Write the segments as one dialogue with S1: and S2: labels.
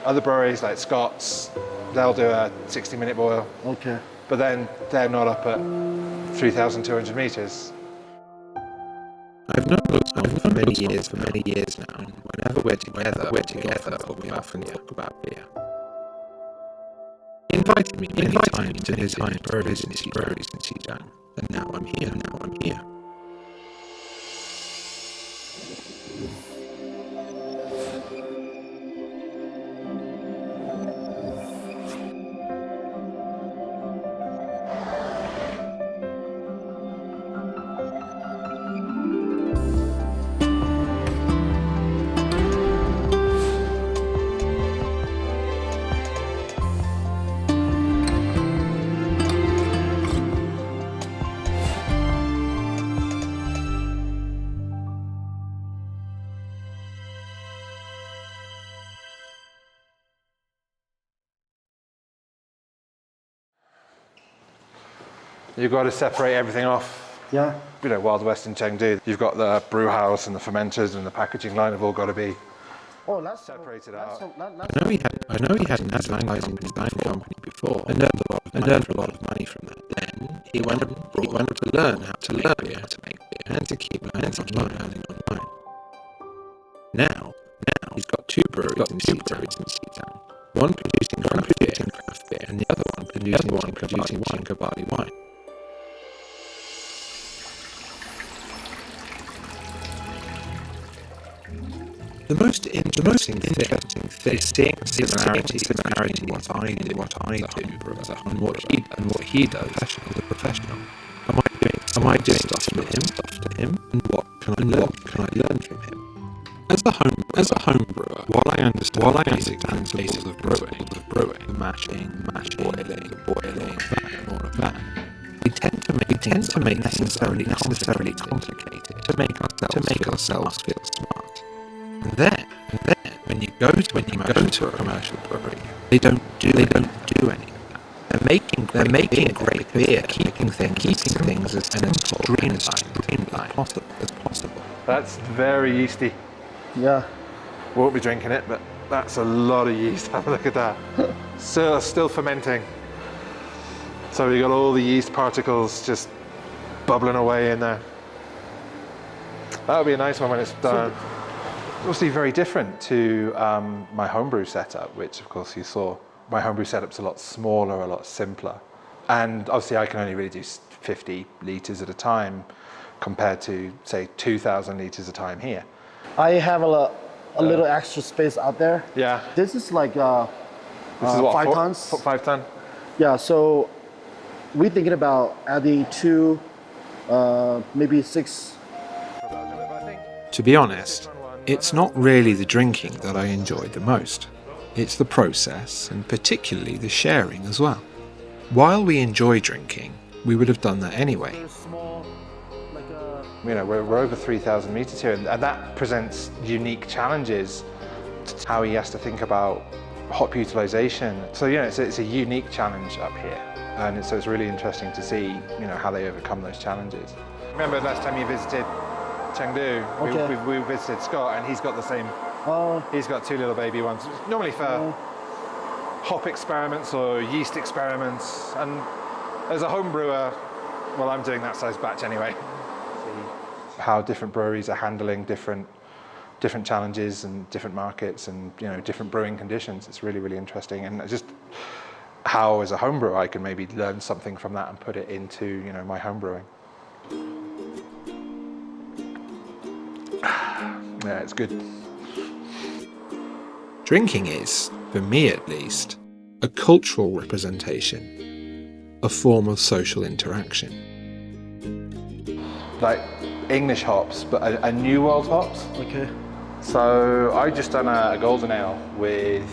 S1: Other breweries like Scott's, they'll do a 60-minute boil.
S2: Okay.
S1: But then they're not up at 3,200 meters.
S3: I've known Xizang for many years now, and whenever we're together, we often talk about beer. He invited me many times to his breweries in Xizang, and now I'm here.
S1: You've got to separate everything off.
S2: Yeah.
S1: You know, Wild West in Chengdu, you've got the brew house and the fermenters and the packaging line have all got to be separated out.
S3: I know he had an advertising design company before and earned a lot of money from that. Then he went to learn how to make beer and to keep learning online. Now he's got two breweries in Xizang. One producing craft beer and the other one producing barley wine. The most interesting thing is seeing similarity in what I do as a humble and what he does as a professional. Am I doing stuff to him, and what can I learn from him? As a home brewer, while I understand the basics of brewing, the mashing, boiling, and all of that, we tend to make necessarily complicated to make ourselves feel smart. And then when you go to a commercial brewery, they don't do any of that. They're making great beer, keeping things as streamlined as possible.
S1: That's very yeasty.
S2: Yeah.
S1: Won't be drinking it, but that's a lot of yeast. Have a look at that. Still fermenting. So you've got all the yeast particles just bubbling away in there. That would be a nice one when it's done. Obviously very different to my homebrew setup, which of course you saw. My homebrew setup's a lot smaller, a lot simpler. And obviously I can only really do 50 litres at a time compared to, say, 2,000 litres a time here.
S2: I have a little extra space out there.
S1: Yeah.
S2: This is like
S1: This is what,
S2: 5 tons?
S1: 5 ton?
S2: Yeah, so we're thinking about adding 2, maybe 6.
S3: To be honest, it's not really the drinking that I enjoy the most. It's the process, and particularly the sharing as well. While we enjoy drinking, we would have done that anyway.
S1: You know, we're over 3,000 meters here, and that presents unique challenges to how he has to think about hop utilization. So, you know, it's a unique challenge up here, and so it's really interesting to see, you know, how they overcome those challenges. Remember last time you visited Chengdu,
S2: okay.
S1: we visited Scott, and he's got the same. He's got 2 little baby ones, normally for hop experiments or yeast experiments. And as a home brewer, well, I'm doing that size batch anyway. How different breweries are handling different challenges and different markets and, you know, different brewing conditions. It's really, really interesting, and just how as a home brewer I can maybe learn something from that and put it into, you know, my home brewing. Yeah, it's good.
S3: Drinking is, for me at least, a cultural representation, a form of social interaction.
S1: Like English hops, but a New World hops.
S2: Okay.
S1: So I just done a golden ale with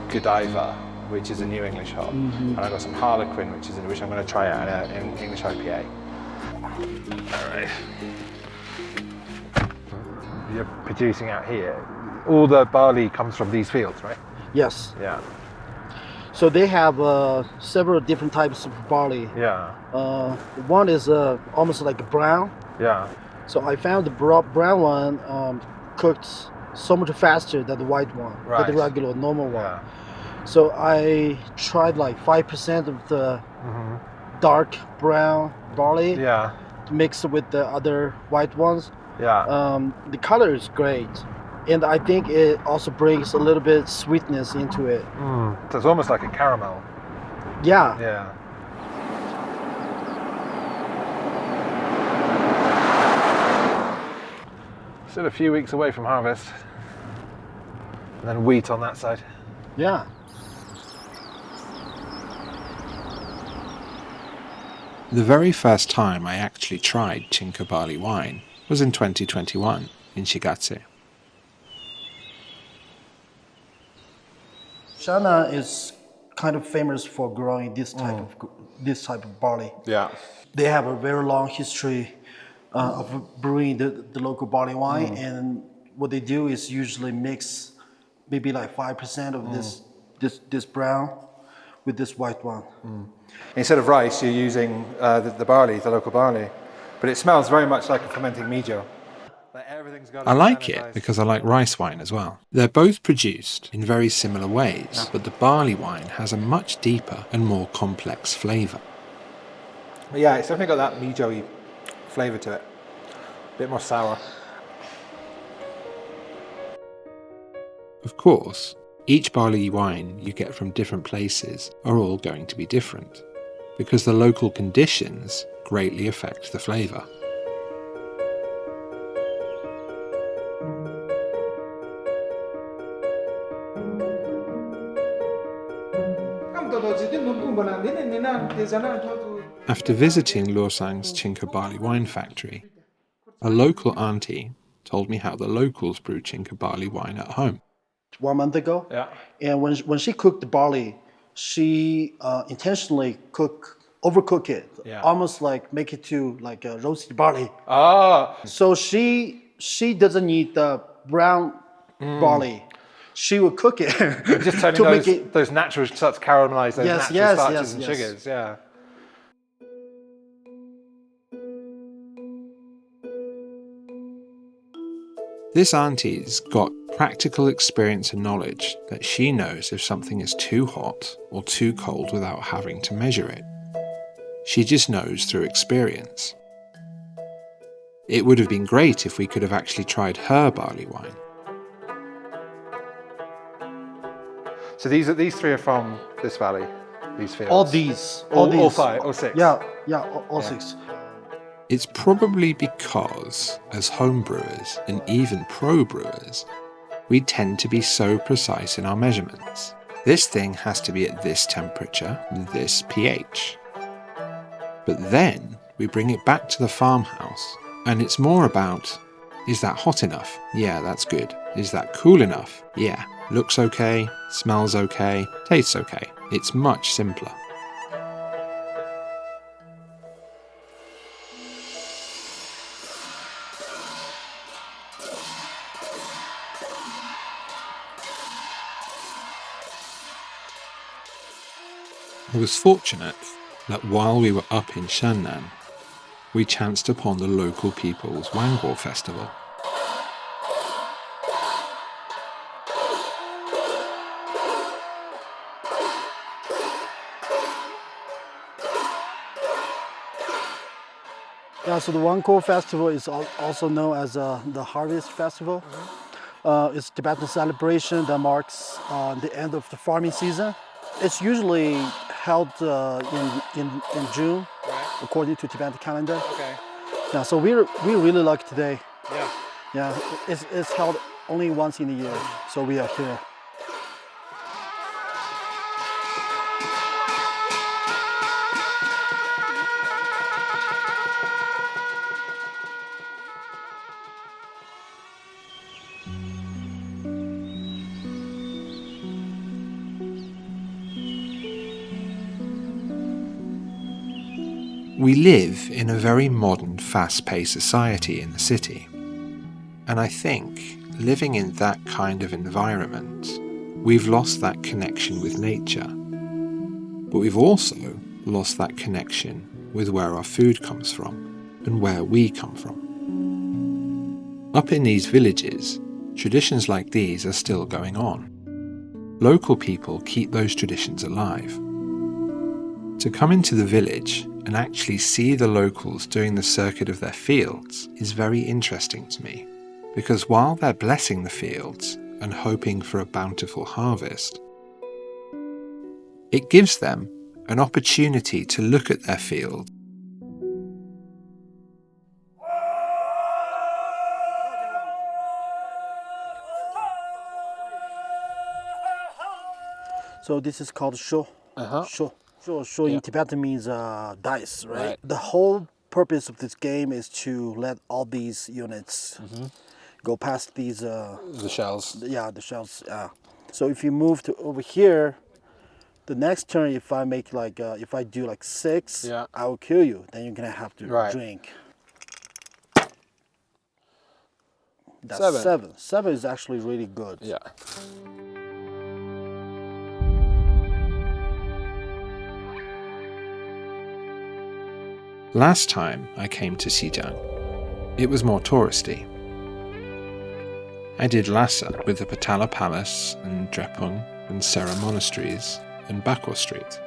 S1: Godiva, which is a New English hop, and I got some Harlequin, which I'm going to try out in English IPA. All right. You're producing out here. All the barley comes from these fields, right?
S2: Yes.
S1: Yeah.
S2: So they have several different types of barley.
S1: Yeah.
S2: One is almost like brown.
S1: Yeah.
S2: So I found the brown one cooked so much faster than the white one, than
S1: Right.
S2: the regular normal one.
S1: Yeah.
S2: So I tried like 5% of the dark brown barley
S1: Yeah.
S2: to mix it with the other white ones.
S1: Yeah.
S2: The color is great, and I think it also brings a little bit sweetness into it.
S1: So it's almost like a caramel.
S2: Yeah.
S1: Yeah. Still a few weeks away from harvest. And then wheat on that side.
S2: Yeah.
S3: The very first time I actually tried Thangka barley wine was in 2021 in Shigatse.
S2: Shannan is kind of famous for growing this type of barley.
S1: Yeah.
S2: They have a very long history of brewing the local barley wine, and what they do is usually mix maybe like 5% of this brown with this white one.
S1: Instead of rice, you're using the barley, the local barley. But it smells very much like a fermenting mijo. Like everything's got
S3: I like it because I like rice wine as well. They're both produced in very similar ways, but the barley wine has a much deeper and more complex flavour.
S1: But yeah, it's definitely got that mijo-y flavour to it. A bit more sour.
S3: Of course, each barley wine you get from different places are all going to be different, because the local conditions greatly affect the flavour. After visiting Losang's Thangka barley wine factory, a local auntie told me how the locals brew Thangka barley wine at home.
S2: 1 month ago.
S1: Yeah.
S2: And when she cooked the barley, she intentionally overcook it, almost like make it to like a roasted barley.
S1: Ah.
S2: So she doesn't need the brown barley. She will cook it
S1: Just turning
S2: to make it.
S1: those natural starts caramelize those
S2: Yes,
S1: natural
S2: yes,
S1: starches
S2: yes,
S1: and
S2: yes.
S1: sugars. Yeah.
S3: This auntie's got practical experience and knowledge that she knows if something is too hot or too cold without having to measure it. She just knows through experience. It would have been great if we could have actually tried her barley wine.
S1: So these three are from this valley, these fields.
S2: All these.
S1: All five, all six.
S2: Yeah, all six.
S3: It's probably because, as home brewers and even pro brewers, we tend to be so precise in our measurements. This thing has to be at this temperature, this pH. But then we bring it back to the farmhouse, and it's more about, is that hot enough? Yeah, that's good. Is that cool enough? Yeah. Looks okay, smells okay, tastes okay. It's much simpler. I was fortunate that while we were up in Shannan, we chanced upon the local people's Barkhor festival.
S2: Yeah, so the Barkhor festival is also known as the Harvest Festival. It's a Tibetan celebration that marks the end of the farming season. It's usually held in June, according to Tibetan calendar.
S1: Okay.
S2: Yeah, so we're really lucky today.
S1: Yeah.
S2: Yeah, it's held only once in a year, so we are here.
S3: We live in a very modern, fast-paced society in the city. And I think, living in that kind of environment, we've lost that connection with nature. But we've also lost that connection with where our food comes from and where we come from. Up in these villages, Traditions like these are still going on. Local people keep those traditions alive. To come into the village and actually see the locals doing the circuit of their fields is very interesting to me, because while they're blessing the fields and hoping for a bountiful harvest, it gives them an opportunity to look at their field
S2: So this is called sho. Sho. Sho in Tibetan means dice, right? The whole purpose of this game is to let all these units go past these.
S1: The shells.
S2: Yeah, the shells. So if you move to over here, the next turn, if I make like, if I do like 6, I will kill you. Then you're gonna have to drink. That's 7. 7 is actually really good.
S1: Yeah.
S3: Last time I came to Xizang, it was more touristy. I did Lhasa with the Patala Palace and Drepung and Sera Monasteries and Barkhor Street,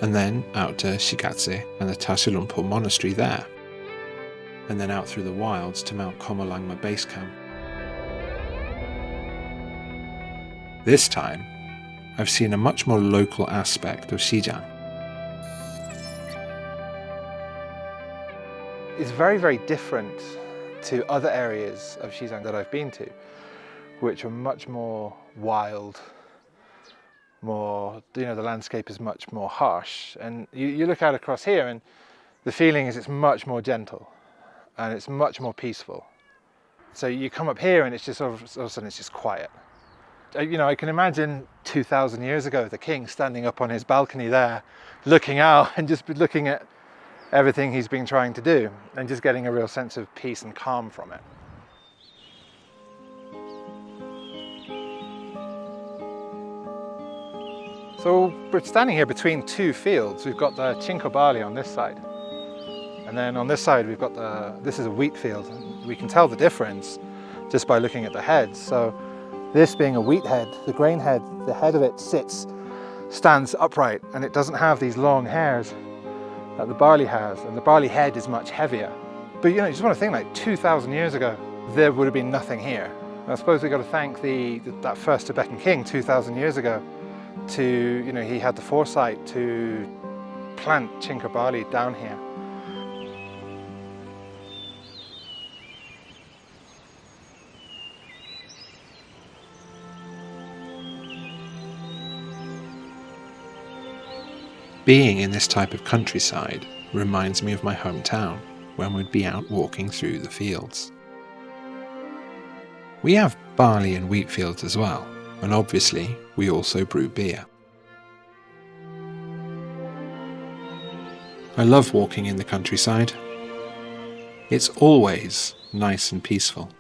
S3: and then out to Shigatse and the Tasilumpo Monastery there, and then out through the wilds to Mount Komolangma Base Camp. This time, I've seen a much more local aspect of Xizang.
S1: It's very, very different to other areas of Xizang that I've been to, which are much more wild, more, the landscape is much more harsh. And you look out across here and the feeling is it's much more gentle and it's much more peaceful. So you come up here and it's just all of a sudden it's just quiet. I can imagine 2,000 years ago, the king standing up on his balcony there, looking out and just looking at everything he's been trying to do and just getting a real sense of peace and calm from it. So we're standing here between 2 fields. We've got the chinko barley on this side, and then on this side we've got this is a wheat field. We can tell the difference just by looking at the heads. So this being a wheat head, the grain head, the head of it stands upright and it doesn't have these long hairs that the barley has, and the barley head is much heavier. But you just want to think, like 2,000 years ago, there would have been nothing here. And I suppose we've got to thank that first Tibetan king 2,000 years ago he had the foresight to plant chinko barley down here.
S3: Being in this type of countryside reminds me of my hometown when we'd be out walking through the fields. We have barley and wheat fields as well, and obviously we also brew beer. I love walking in the countryside. It's always nice and peaceful.